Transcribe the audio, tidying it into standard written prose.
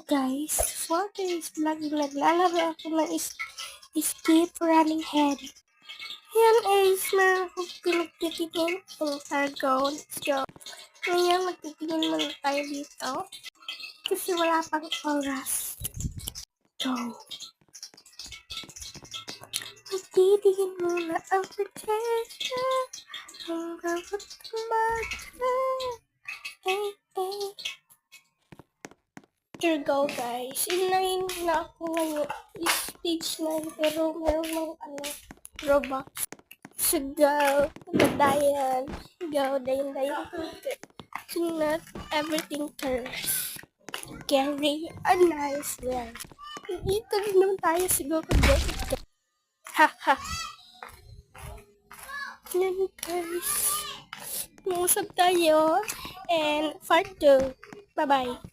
guys, for today's vlog, naglalaro ako ng escape running head. Yan is meron akong pinagtitingin in cargo. Let's go. Ngayon, magtitingin muna tayo dito. Kasi wala pang oras. Go. Magtitingin muna ang protection. Ang bawat kumata. Hey, hey. Here go guys. Inayin na ako ngayon. Stage 9 pero meron ng Robux. So go. Dayan. Go. Dayan. So not everything turns. Carry a nice one. Dito rin naman tayo siguro. Haha. Yan guys. Musap tayo. And part 2. Bye bye.